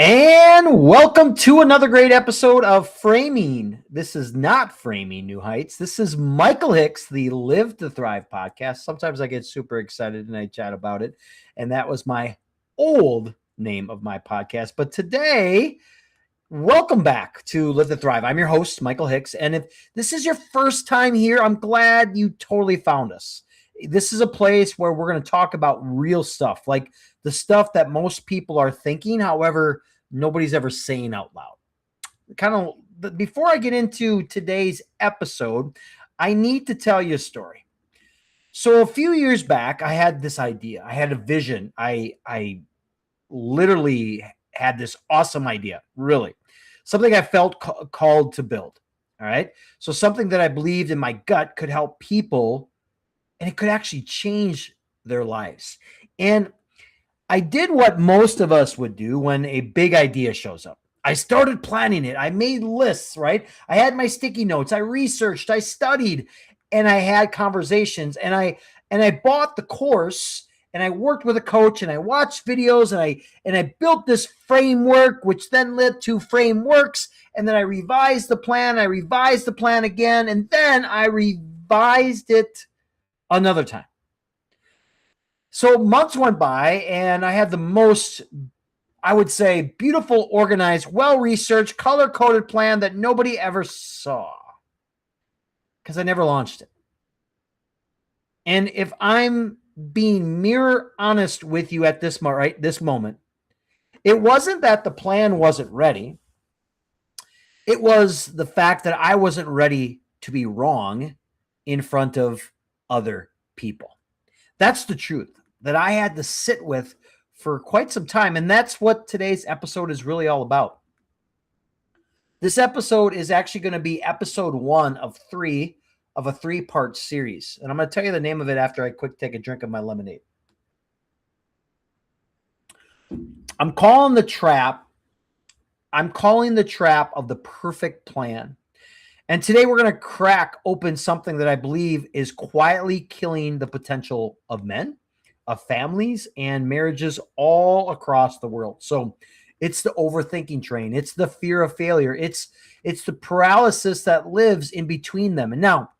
And welcome to another great episode of Framing. This is not Framing New Heights. This is Michael Hicks, the Live to Thrive podcast. Sometimes I get super excited and I chat about it. And that was my old name of my podcast. But today, welcome back to Live to Thrive. I'm your host, Michael Hicks. And if this is your first time here, I'm glad you totally found us. This is a place where we're going to talk about real stuff, like the stuff that most people are thinking. However, nobody's ever saying out loud. Before I get into today's episode, I need to tell you a story. So a few years back, I had this idea. I had a vision. I literally had this awesome idea, really. Something I felt called to build. All right. So something that I believed in my gut could help people and it could actually change their lives. And I did what most of us would do when a big idea shows up. I started planning it. I made lists, right? I had my sticky notes. I researched, I studied, and I had conversations. And I bought the course and I worked with a coach and I watched videos and I built this framework, which then led to frameworks. And then I revised the plan. I revised the plan again. And then I revised it another time. So months went by and I had the most, I would say, beautiful, organized, well-researched, color-coded plan that nobody ever saw because I never launched it. And if I'm being mirror honest with you at this moment, it wasn't that the plan wasn't ready. It was the fact that I wasn't ready to be wrong in front of other people. That's the truth that I had to sit with for quite some time. And that's what today's episode is really all about. This episode is actually going to be episode 1 of 3 of a 3-part series. And I'm going to tell you the name of it after I take a drink of my lemonade. I'm calling the trap of the perfect plan. And today we're going to crack open something that I believe is quietly killing the potential of men, of families, and marriages all across the world. So it's the overthinking train. It's the fear of failure. It's the paralysis that lives in between them. And now,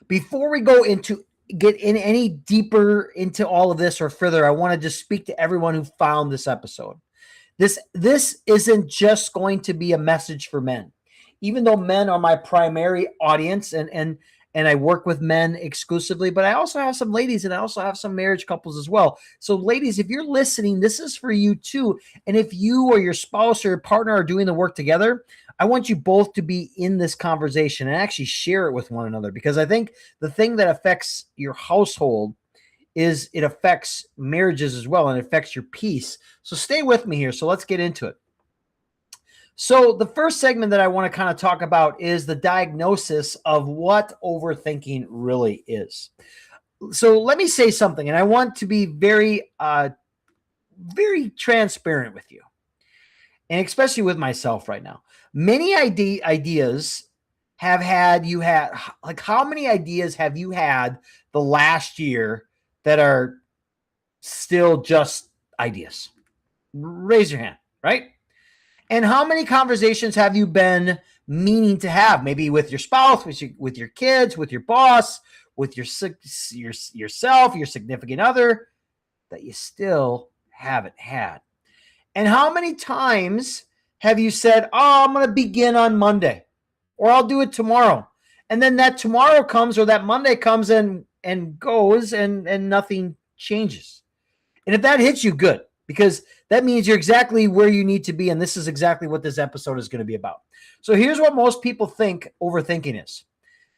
before we get in any deeper into all of this or further, I want to just speak to everyone who found this episode. This isn't just going to be a message for men. Even though men are my primary audience and I work with men exclusively, but I also have some ladies and I also have some marriage couples as well. So ladies, if you're listening, this is for you too. And if you or your spouse or your partner are doing the work together, I want you both to be in this conversation and actually share it with one another, because I think the thing that affects your household is it affects marriages as well, and it affects your peace. So stay with me here. So let's get into it. So the first segment that I want to kind of talk about is the diagnosis of what overthinking really is. So let me say something, and I want to be very, very transparent with you, and especially with myself right now. Many ideas how many ideas have you had the last year that are still just ideas? Raise your hand, right? And how many conversations have you been meaning to have? Maybe with your spouse, with your kids, with your boss, with yourself, your significant other, that you still haven't had. And how many times have you said, "Oh, I'm going to begin on Monday," or "I'll do it tomorrow," and then that tomorrow comes or that Monday comes and goes and nothing changes? And if that hits you, good, because that means you're exactly where you need to be. And this is exactly what this episode is going to be about. So here's what most people think overthinking is.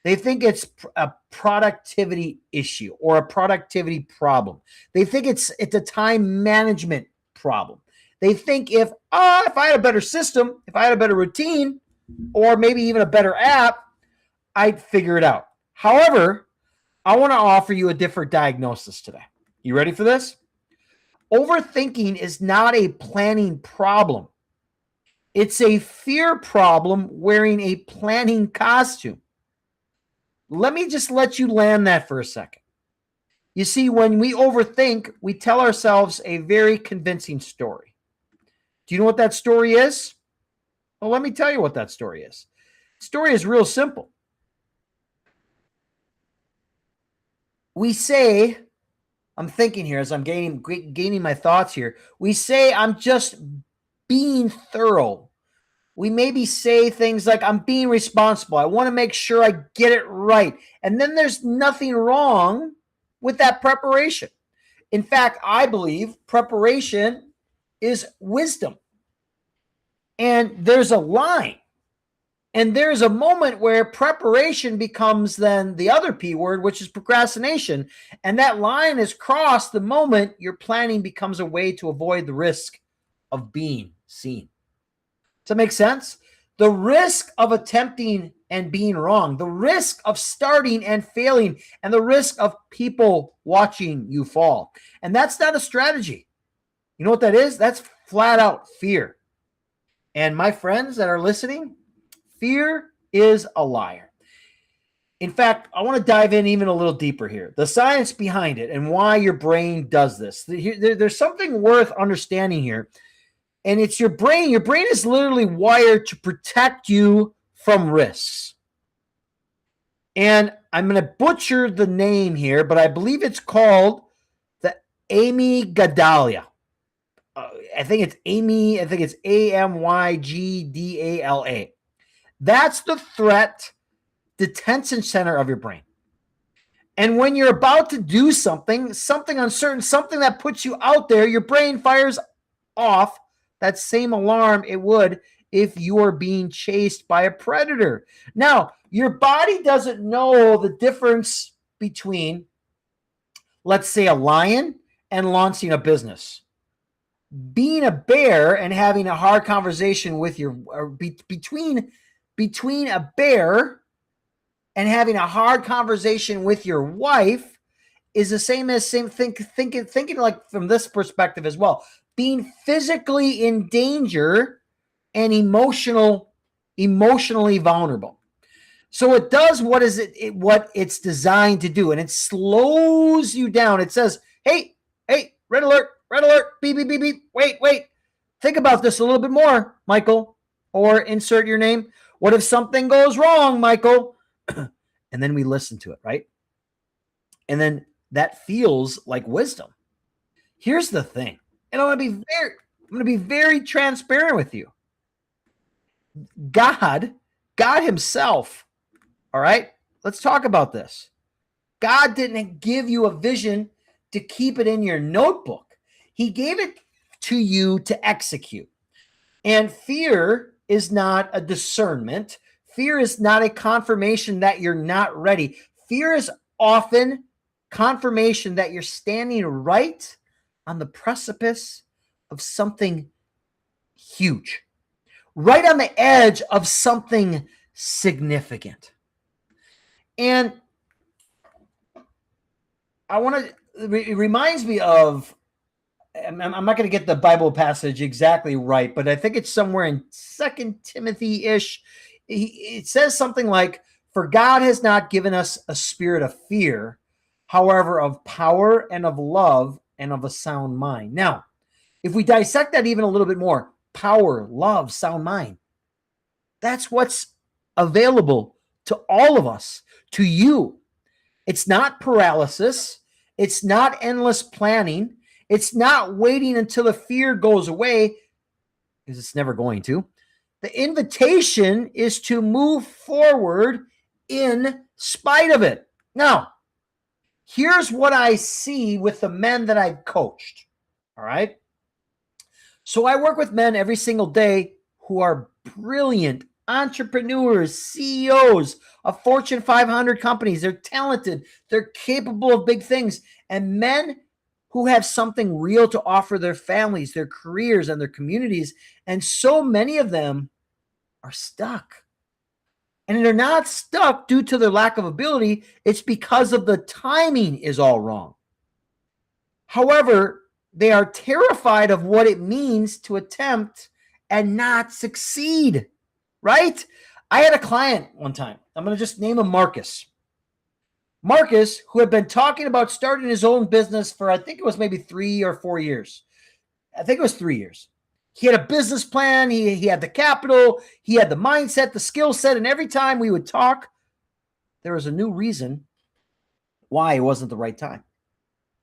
They think it's a productivity issue or a productivity problem. They think it's a time management problem. They think if I had a better system, if I had a better routine, or maybe even a better app, I'd figure it out. However, I want to offer you a different diagnosis today. You ready for this? Overthinking is not a planning problem. It's a fear problem wearing a planning costume. Let me just let you land that for a second. You see, when we overthink, we tell ourselves a very convincing story. Do you know what that story is? Well, let me tell you what that story is. The story is real simple. We say, I'm thinking here as I'm gaining my thoughts here. We say, I'm just being thorough. We maybe say things like, I'm being responsible. I want to make sure I get it right. And then there's nothing wrong with that preparation. In fact, I believe preparation is wisdom. And there's a line. And there's a moment where preparation becomes then the other P word, which is procrastination. And that line is crossed the moment your planning becomes a way to avoid the risk of being seen. Does that make sense? The risk of attempting and being wrong, the risk of starting and failing, and the risk of people watching you fall. And that's not a strategy. You know what that is? That's flat out fear. And my friends that are listening, fear is a liar. In fact, I want to dive in even a little deeper here. The science behind it and why your brain does this. There's something worth understanding here. And it's your brain. Your brain is literally wired to protect you from risks. And I'm going to butcher the name here, but I believe it's called the amygdala. I think it's AMYGDALA. That's the threat detention center of your brain. And when you're about to do something uncertain, something that puts you out there, your brain fires off that same alarm it would if you are being chased by a predator. Now, your body doesn't know the difference between, let's say, a lion and launching a business. Being a bear and having a hard conversation with between a bear and having a hard conversation with your wife is the same as thinking like from this perspective as well. Being physically in danger and emotionally vulnerable. So it does what it's designed to do, and it slows you down. It says, hey, red alert, beep, beep, beep, beep. Wait. Think about this a little bit more, Michael, or insert your name. What if something goes wrong, Michael? And then we listen to it, right? And then that feels like wisdom. Here's the thing. And I'm going to be very transparent with you. God himself, all right? Let's talk about this. God didn't give you a vision to keep it in your notebook. He gave it to you to execute. And fear is not a discernment. Fear is not a confirmation that you're not ready. Fear is often confirmation that you're standing right on the precipice of something huge, right on the edge of something significant. And it reminds me of, I'm not going to get the Bible passage exactly right, but I think it's somewhere in 2 Timothy-ish. It says something like, for God has not given us a spirit of fear, however, of power and of love and of a sound mind. Now, if we dissect that even a little bit more, power, love, sound mind, that's what's available to all of us, to you. It's not paralysis. It's not endless planning. It's not waiting until the fear goes away, because it's never going to. The invitation is to move forward in spite of it. Now, here's what I see with the men that I've coached. All right. So I work with men every single day who are brilliant entrepreneurs, CEOs of Fortune 500 companies. They're talented. They're capable of big things. And men who have something real to offer their families, their careers, and their communities. And so many of them are stuck. And they're not stuck due to their lack of ability. It's because of the timing is all wrong. However, they are terrified of what it means to attempt and not succeed, right? I had a client one time. I'm going to just name him Marcus. Marcus, who had been talking about starting his own business for, I think it was maybe 3 or 4 years. I think it was 3 years. He had a business plan. He had the capital. He had the mindset, the skill set. And every time we would talk, there was a new reason why it wasn't the right time.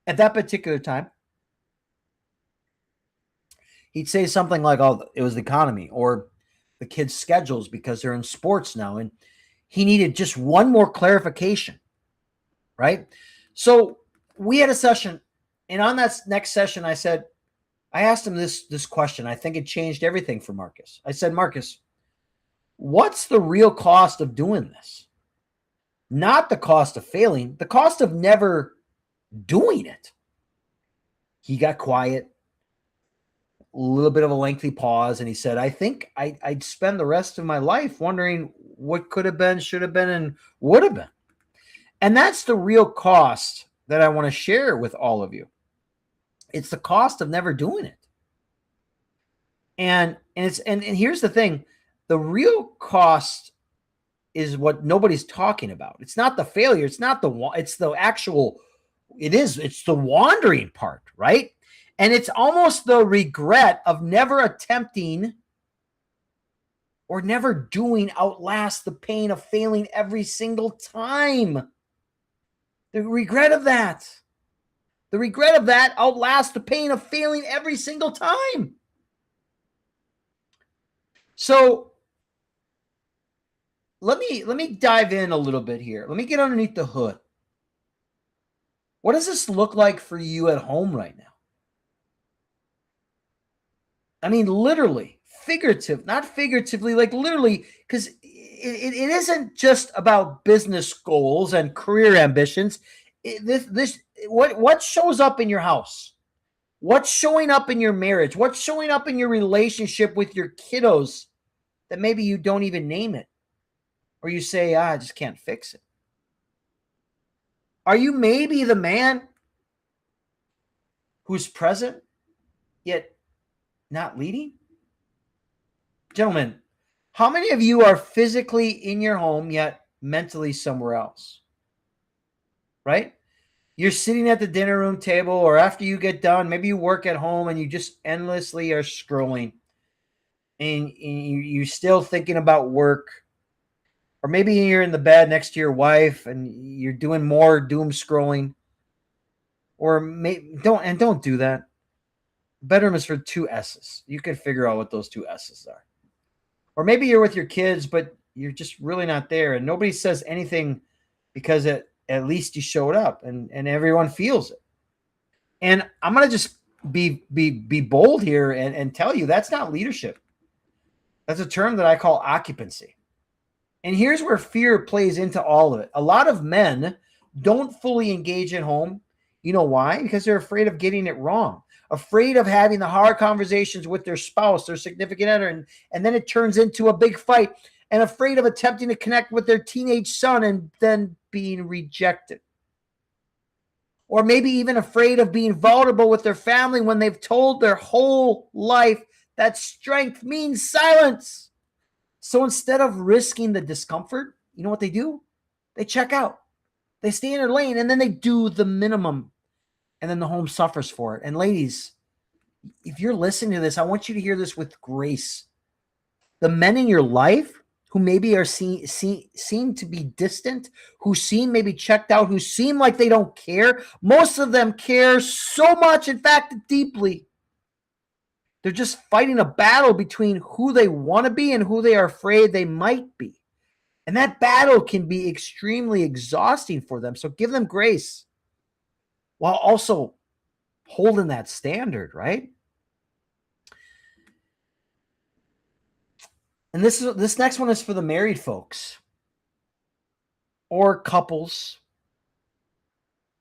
At that particular time, he'd say something like, oh, it was the economy or the kids' schedules because they're in sports now. And he needed just one more clarification, right? So we had a session. And on that next session, I asked him this question. I think it changed everything for Marcus. I said, Marcus, what's the real cost of doing this? Not the cost of failing, the cost of never doing it. He got quiet, a little bit of a lengthy pause, and he said, I think I'd spend the rest of my life wondering what could have been, should have been, and would have been. And that's the real cost that I want to share with all of you. It's the cost of never doing it. And here's the thing, the real cost is what nobody's talking about. It's not the failure. It's the wandering part, right? And it's almost the regret of never attempting or never doing outlast the pain of failing every single time. The regret of that outlasts the pain of failing every single time. So let me dive in a little bit here. Let me get underneath the hood. What does this look like for you at home right now? I mean, literally, not figuratively, like literally, because it isn't just about business goals and career ambitions. What shows up in your house? What's showing up in your marriage? What's showing up in your relationship with your kiddos that maybe you don't even name it? Or you say, I just can't fix it. Are you maybe the man who's present, yet not leading? Gentlemen, how many of you are physically in your home, yet mentally somewhere else? Right? You're sitting at the dinner room table, or after you get done, maybe you work at home and you just endlessly are scrolling. And you're still thinking about work. Or maybe you're in the bed next to your wife and you're doing more doom scrolling. Or don't do that. Bedroom is for two S's. You can figure out what those two S's are. Or maybe you're with your kids, but you're just really not there. And nobody says anything because at least you showed up and everyone feels it. And I'm going to just be bold here and tell you that's not leadership. That's a term that I call occupancy. And here's where fear plays into all of it. A lot of men don't fully engage at home. You know why? Because they're afraid of getting it wrong, afraid of having the hard conversations with their spouse, their significant other, and then it turns into a big fight, and afraid of attempting to connect with their teenage son and then being rejected. Or maybe even afraid of being vulnerable with their family when they've told their whole life that strength means silence. So instead of risking the discomfort, you know what they do? They check out. They stay in their lane, and then they do the minimum. And then the home suffers for it. And ladies, if you're listening to this, I want you to hear this with grace. The men in your life who maybe are seem to be distant, who seem maybe checked out, who seem like they don't care, most of them care so much, in fact, deeply. They're just fighting a battle between who they want to be and who they are afraid they might be. And that battle can be extremely exhausting for them. So give them grace while also holding that standard, right? And this next one is for the married folks or couples.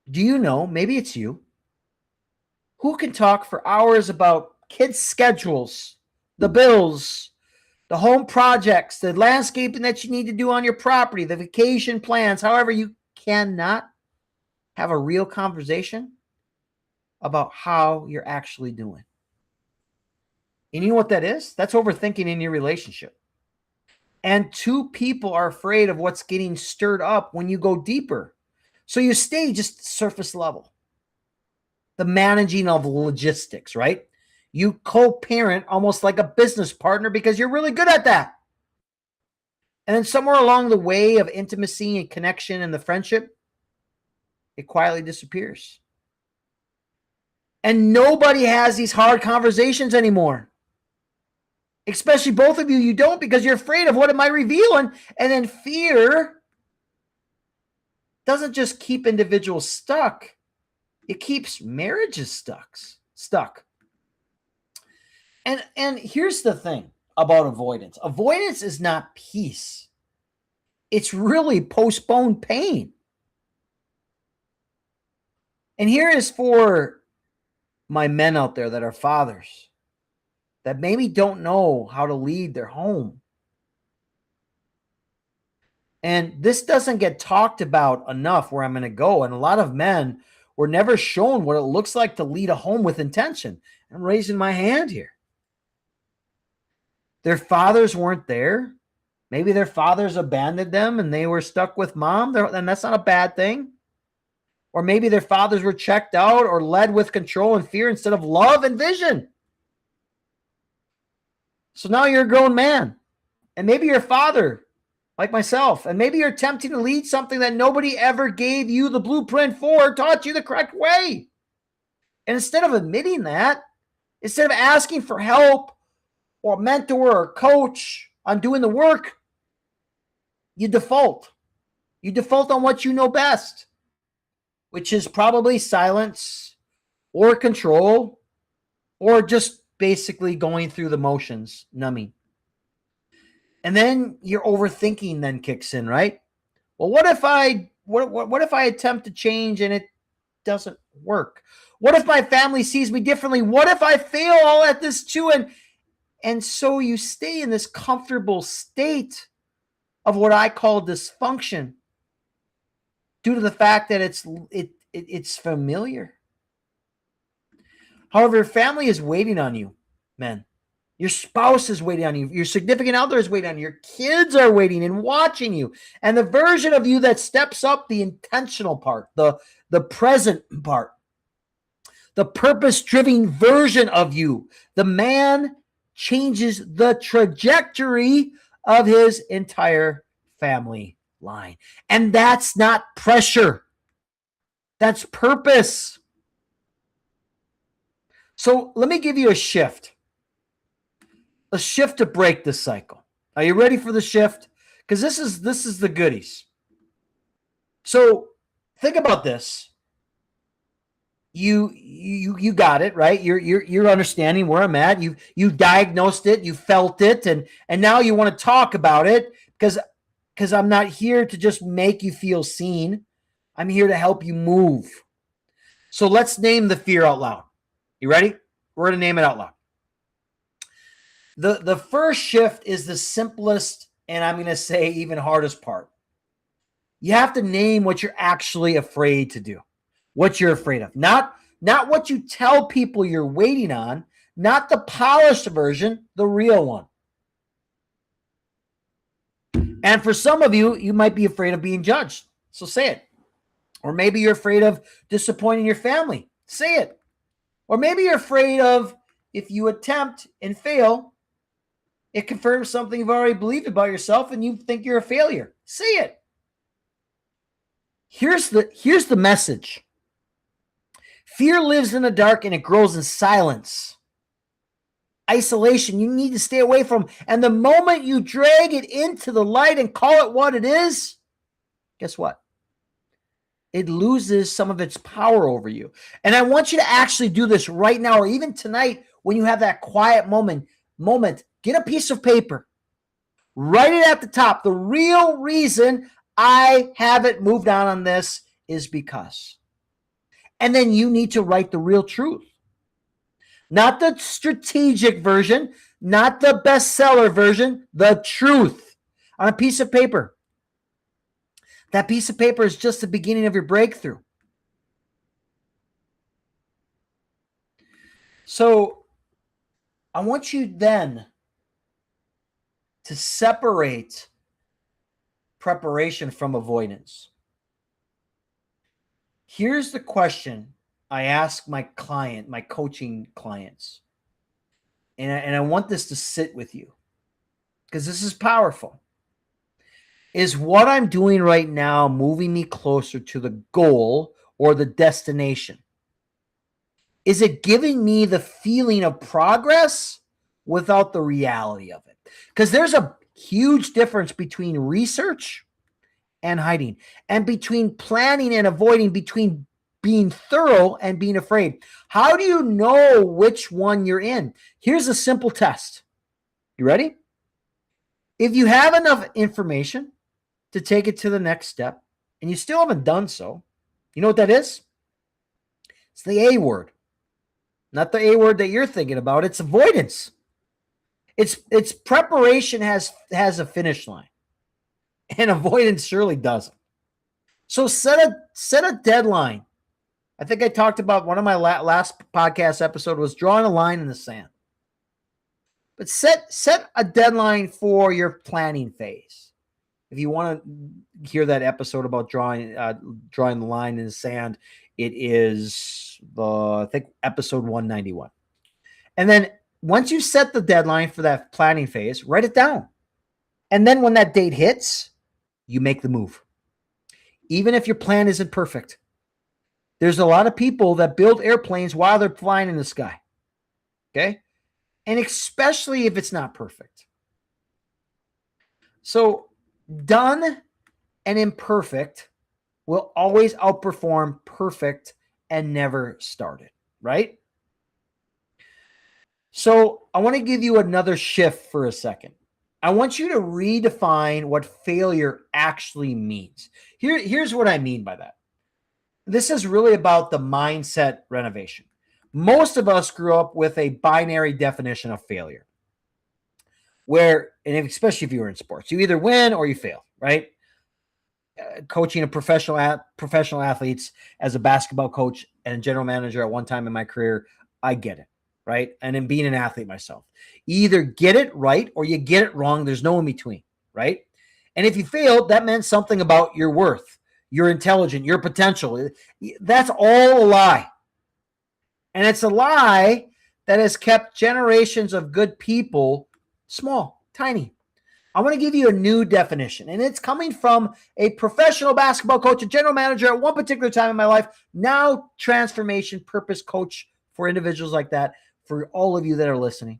Do you know, maybe it's you, who can talk for hours about kids' schedules, the bills, the home projects, the landscaping that you need to do on your property, the vacation plans. However, you cannot have a real conversation about how you're actually doing. And you know what that is? That's overthinking in your relationship. And two people are afraid of what's getting stirred up when you go deeper. So you stay just surface level. The managing of logistics, right? You co-parent almost like a business partner because you're really good at that. And then somewhere along the way of intimacy and connection and the friendship, it quietly disappears. And nobody has these hard conversations anymore. Especially both of you, you don't, because you're afraid of what it might reveal. And then fear doesn't just keep individuals stuck, it keeps marriages stuck. And here's the thing about avoidance. Avoidance is not peace. It's really postponed pain. And here is for my men out there that are fathers that maybe don't know how to lead their home. And this doesn't get talked about enough where I'm going to go. And a lot of men were never shown what it looks like to lead a home with intention. I'm raising my hand here. Their fathers weren't there. Maybe their fathers abandoned them and they were stuck with mom. And that's not a bad thing. Or maybe their fathers were checked out or led with control and fear instead of love and vision. So now you're a grown man. And maybe your father, like myself, and maybe you're attempting to lead something that nobody ever gave you the blueprint for, taught you the correct way. And instead of admitting that, instead of asking for help or a mentor or coach on doing the work, you default. You default on what you know best, which is probably silence or control or just basically going through the motions, numbing. And then your overthinking then kicks in, right? Well, what if I attempt to change and it doesn't work? What if my family sees me differently? What if I fail all at this too? And so you stay in this comfortable state of what I call dysfunction due to the fact that it's familiar. However, family is waiting on you, men. Your spouse is waiting on you. Your significant other is waiting on you. Your kids are waiting and watching you. And the version of you that steps up, the intentional part, the present part, the purpose-driven version of you, the man changes the trajectory of his entire family line. And that's not pressure. That's purpose. So let me give you a shift to break this cycle. Are you ready for the shift? Because this is the goodies. So think about this. You got it, right? You're understanding where I'm at. You diagnosed it, you felt it, and now you want to talk about it because I'm not here to just make you feel seen. I'm here to help you move. So let's name the fear out loud. You ready? We're going to name it out loud. The first shift is the simplest, and I'm going to say even hardest part. You have to name what you're actually afraid to do, what you're afraid of. Not what you tell people you're waiting on, not the polished version, the real one. And for some of you, you might be afraid of being judged. So say it. Or maybe you're afraid of disappointing your family. Say it. Or maybe you're afraid of, if you attempt and fail, it confirms something you've already believed about yourself and you think you're a failure. Say it. Here's the message. Fear lives in the dark and it grows in silence. Isolation, you need to stay away from. And the moment you drag it into the light and call it what it is, guess what? It loses some of its power over you. And I want you to actually do this right now, or even tonight when you have that quiet moment, get a piece of paper. Write it at the top. The real reason I haven't moved on this is because. And then you need to write the real truth. Not the strategic version, not the bestseller version, the truth on a piece of paper. That piece of paper is just the beginning of your breakthrough. So I want you then to separate preparation from avoidance. Here's the question I ask my coaching clients. and I want this to sit with you because this is powerful. Is what I'm doing right now moving me closer to the goal or the destination? Is it giving me the feeling of progress without the reality of it? Because there's a huge difference between research and hiding, and between planning and avoiding, between being thorough and being afraid. How do you know which one you're in? Here's a simple test. You ready? If you have enough information to take it to the next step and you still haven't done so, you know what that is? It's the A word. Not the A word that you're thinking about. It's avoidance. It's preparation has a finish line, and avoidance surely doesn't. So set a deadline. I think I talked about one of my last podcast episode was drawing a line in the sand. But set a deadline for your planning phase. If you want to hear that episode about drawing the line in the sand, it is I think episode 191. And then once you set the deadline for that planning phase, write it down. And then when that date hits, you make the move. Even if your plan isn't perfect. There's a lot of people that build airplanes while they're flying in the sky. Okay? And especially if it's not perfect. So done and imperfect will always outperform perfect and never started, right? So I want to give you another shift for a second. I want you to redefine what failure actually means. Here's what I mean by that. This is really about the mindset renovation. Most of us grew up with a binary definition of failure, where, and especially if you were in sports, you either win or you fail, right? Coaching a professional athletes as a basketball coach and general manager at one time in my career, I get it, right? And then being an athlete myself, you either get it right or you get it wrong. There's no in between, right? And if you failed, that meant something about your worth, your intelligence, your potential. That's all a lie. And it's a lie that has kept generations of good people small, tiny. I want to give you a new definition, and it's coming from a professional basketball coach, a general manager at one particular time in my life, now transformation purpose coach for individuals like that, for all of you that are listening.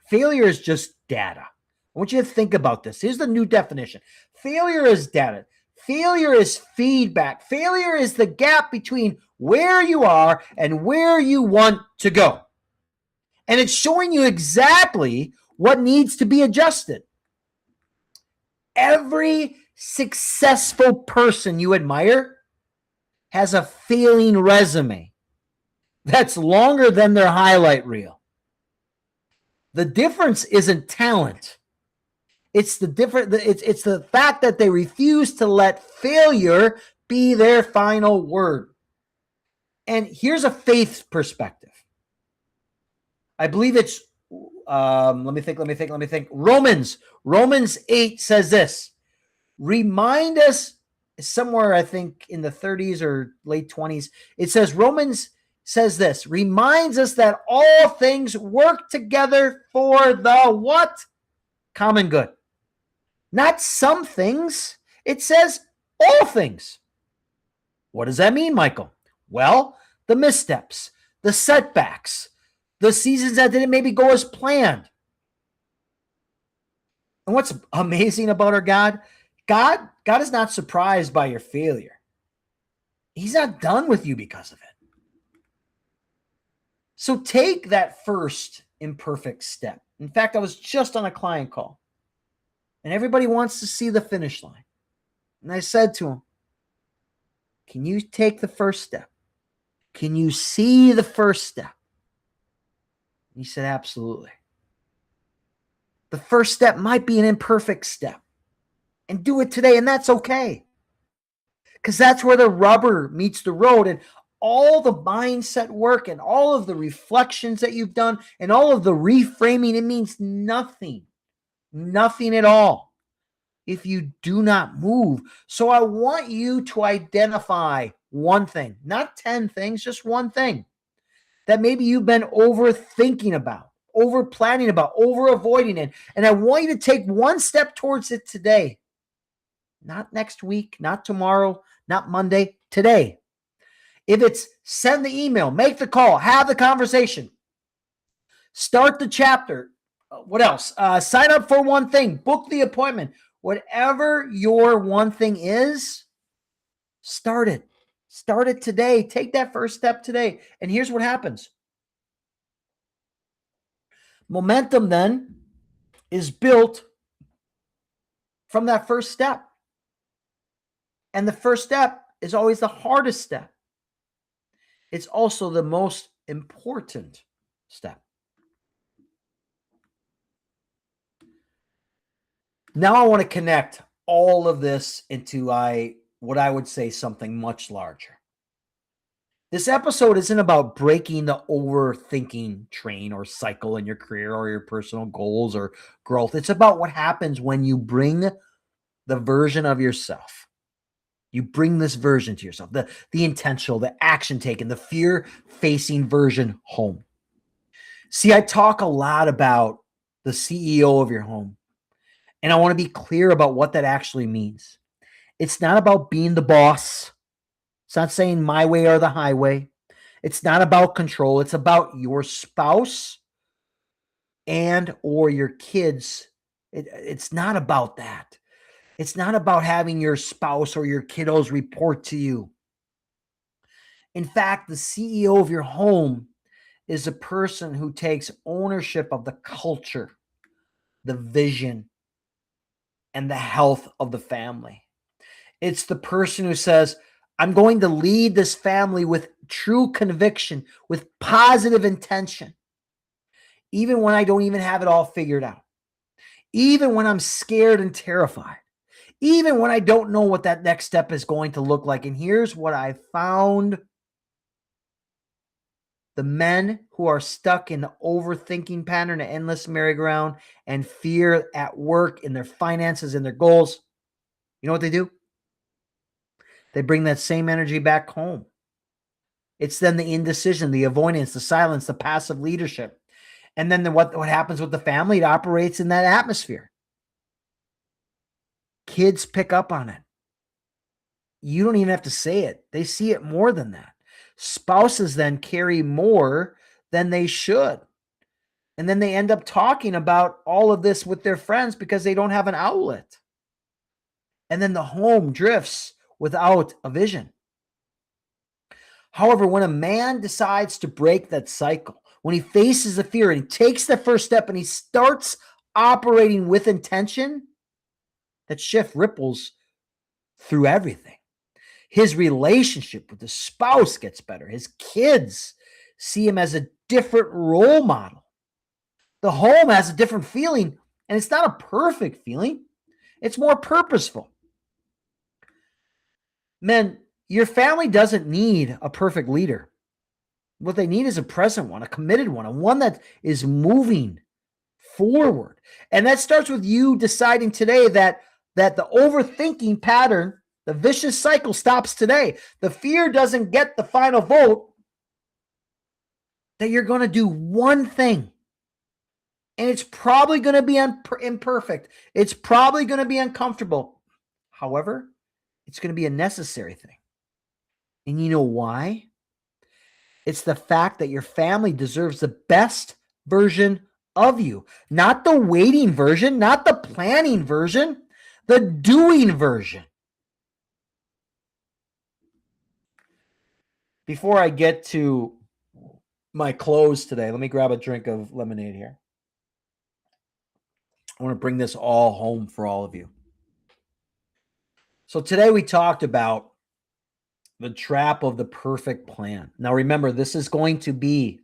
Failure is just data. I want you to think about this. Here's the new definition. Failure is data. Failure is feedback. Failure is the gap between where you are and where you want to go. And it's showing you exactly what needs to be adjusted. Every successful person you admire has a failing resume that's longer than their highlight reel. The difference isn't talent. It's the fact that they refuse to let failure be their final word. And here's a faith perspective. I believe it's let me think. Romans 8 says this. Remind us, somewhere I think in the 30s or late 20s, it says Romans says this, reminds us that all things work together for the what? Common good. Not some things. It says all things. What does that mean, Michael? Well, the missteps, the setbacks, the seasons that didn't maybe go as planned. And what's amazing about our God is not surprised by your failure. He's not done with you because of it. So take that first imperfect step. In fact, I was just on a client call, and everybody wants to see the finish line. And I said to him, can you take the first step? Can you see the first step? And he said, absolutely. The first step might be an imperfect step. And do it today, and that's okay. Because that's where the rubber meets the road. And all the mindset work and all of the reflections that you've done and all of the reframing, it means nothing. Nothing at all if you do not move. So I want you to identify one thing, not 10 things, just one thing that maybe you've been overthinking about, over planning about, over avoiding it. And I want you to take one step towards it today. Not next week, not tomorrow, not Monday, today. If it's send the email, make the call, have the conversation, start the chapter. What else? Sign up for one thing, book the appointment. Whatever your one thing is, start it. Start it today. Take that first step today. And here's what happens. Momentum then is built from that first step. And the first step is always the hardest step. It's also the most important step. Now I want to connect all of this into what I would say something much larger. This episode isn't about breaking the overthinking train or cycle in your career or your personal goals or growth. It's about what happens when you bring the version of yourself. You bring this version to yourself, the intentional, the action taken, the fear-facing version home. See, I talk a lot about the CEO of your home, and I want to be clear about what that actually means. It's not about being the boss. It's not saying my way or the highway. It's not about control. It's about your spouse and or your kids. It's not about that. It's not about having your spouse or your kiddos report to you. In fact, the CEO of your home is a person who takes ownership of the culture, the vision, and the health of the family. It's the person who says, I'm going to lead this family with true conviction, with positive intention, even when I don't even have it all figured out, even when I'm scared and terrified, even when I don't know what that next step is going to look like. And here's what I found. The men who are stuck in the overthinking pattern, an endless merry-go-round, and fear at work, in their finances, in their goals, you know what they do? They bring that same energy back home. It's then the indecision, the avoidance, the silence, the passive leadership. And then what happens with the family? It operates in that atmosphere. Kids pick up on it. You don't even have to say it. They see it more than that. Spouses then carry more than they should. And then they end up talking about all of this with their friends because they don't have an outlet. And then the home drifts without a vision. However, when a man decides to break that cycle, when he faces the fear and he takes the first step and he starts operating with intention, that shift ripples through everything. His relationship with the spouse gets better. His kids see him as a different role model. The home has a different feeling, and it's not a perfect feeling. It's more purposeful. Men, your family doesn't need a perfect leader. What they need is a present one, a committed one, a one that is moving forward. And that starts with you deciding today that the overthinking pattern, the vicious cycle, stops today. The fear doesn't get the final vote, that you're going to do one thing. And it's probably going to be imperfect. It's probably going to be uncomfortable. However, it's going to be a necessary thing. And you know why? It's the fact that your family deserves the best version of you. Not the waiting version, not the planning version, the doing version. Before I get to my close today, let me grab a drink of lemonade here. I want to bring this all home for all of you. So today we talked about the trap of the perfect plan. Now remember, this is going to be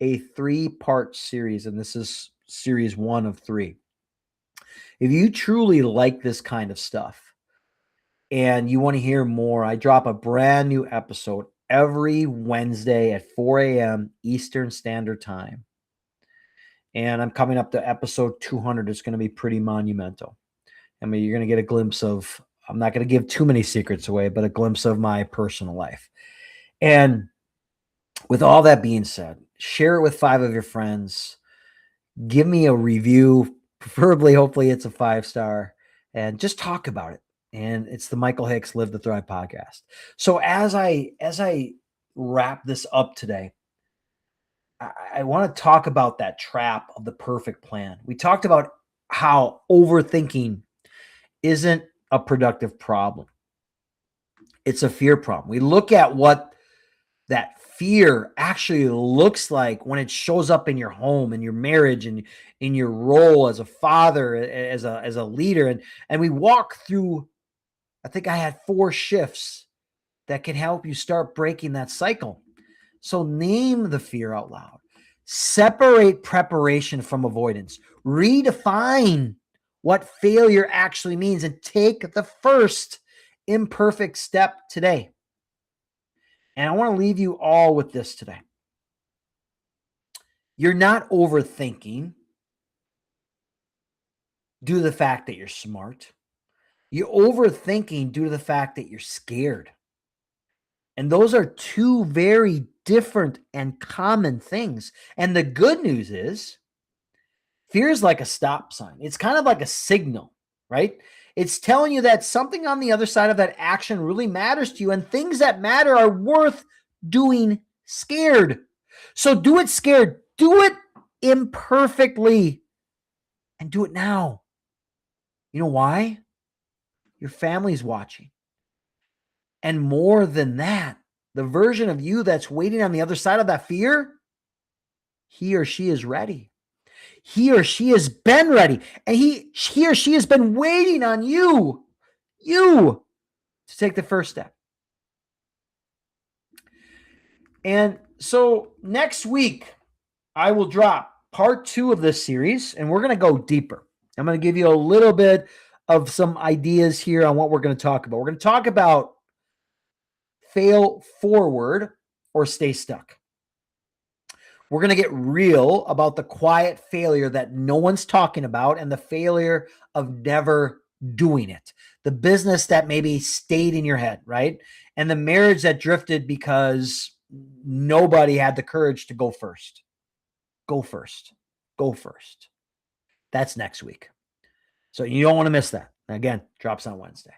a 3-part series, and this is series 1 of 3. If you truly like this kind of stuff and you want to hear more, I drop a brand new episode every Wednesday at 4 a.m. Eastern Standard Time. And I'm coming up to episode 200. It's going to be pretty monumental. I mean, you're going to get a glimpse of, I'm not going to give too many secrets away, but a glimpse of my personal life. And with all that being said, share it with 5 of your friends. Give me a review, preferably, hopefully it's a 5-star, and just talk about it. And it's the Michael Hicks Live to Thrive podcast. So as I wrap this up today, I want to talk about that trap of the perfect plan. We talked about how overthinking isn't a productive problem. It's a fear problem. We look at what that fear actually looks like when it shows up in your home, in your marriage, and in your role as a father, as a leader. And we walk through, I think I had 4 shifts that can help you start breaking that cycle. So name the fear out loud. Separate preparation from avoidance. Redefine what failure actually means and take the first imperfect step today. And I want to leave you all with this today. You're not overthinking due to the fact that you're smart. You're overthinking due to the fact that you're scared. And those are 2 very different and common things. And the good news is fear is like a stop sign. It's kind of like a signal, right? It's telling you that something on the other side of that action really matters to you, and things that matter are worth doing scared. So do it scared. Do it imperfectly, and do it now. You know why? Your family's watching. And more than that, the version of you that's waiting on the other side of that fear, he or she is ready. He or she has been ready, and he or she has been waiting on you to take the first step. And so next week, I will drop part 2 of this series, and we're going to go deeper. I'm going to give you a little bit of some ideas here on what we're going to talk about. We're going to talk about fail forward or stay stuck. We're going to get real about the quiet failure that no one's talking about and the failure of never doing it. The business that maybe stayed in your head, right? And the marriage that drifted because nobody had the courage to go first. Go first. Go first. That's next week. So you don't want to miss that. Again, drops on Wednesday.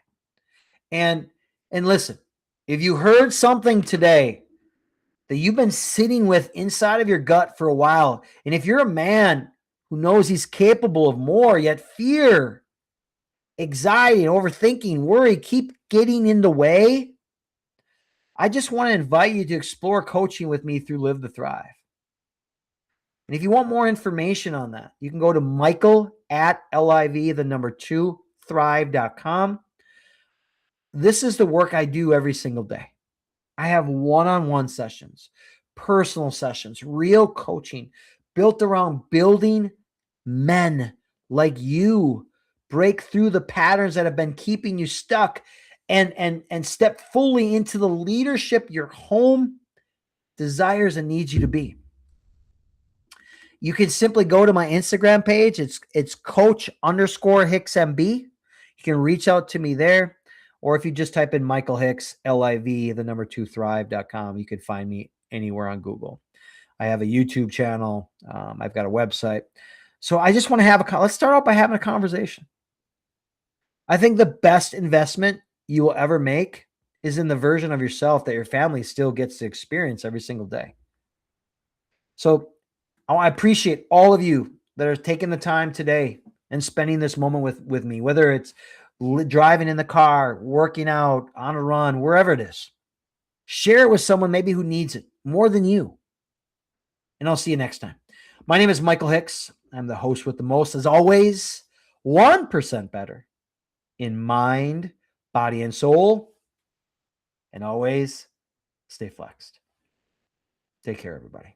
And listen, if you heard something today that you've been sitting with inside of your gut for a while, and if you're a man who knows he's capable of more, yet fear, anxiety, and overthinking, worry keep getting in the way, I just want to invite you to explore coaching with me through Live to Thrive. And if you want more information on that, you can go to Michael at LIV, thrive.com. This is the work I do every single day. I have one-on-one sessions, personal sessions, real coaching built around building men like you break through the patterns that have been keeping you stuck and step fully into the leadership your home desires and needs you to be. You can simply go to my Instagram page. It's coach_HicksMB. You can reach out to me there. Or if you just type in Michael Hicks, LIV, thrive.com, you can find me anywhere on Google. I have a YouTube channel. I've got a website. So I just want to let's start out by having a conversation. I think the best investment you will ever make is in the version of yourself that your family still gets to experience every single day. So I appreciate all of you that are taking the time today and spending this moment with me, whether it's driving in the car, working out, on a run, wherever it is. Share it with someone maybe who needs it more than you. And I'll see you next time. My name is Michael Hicks. I'm the host with the most. As always, 1% better in mind, body, and soul. And always stay flexed. Take care, everybody.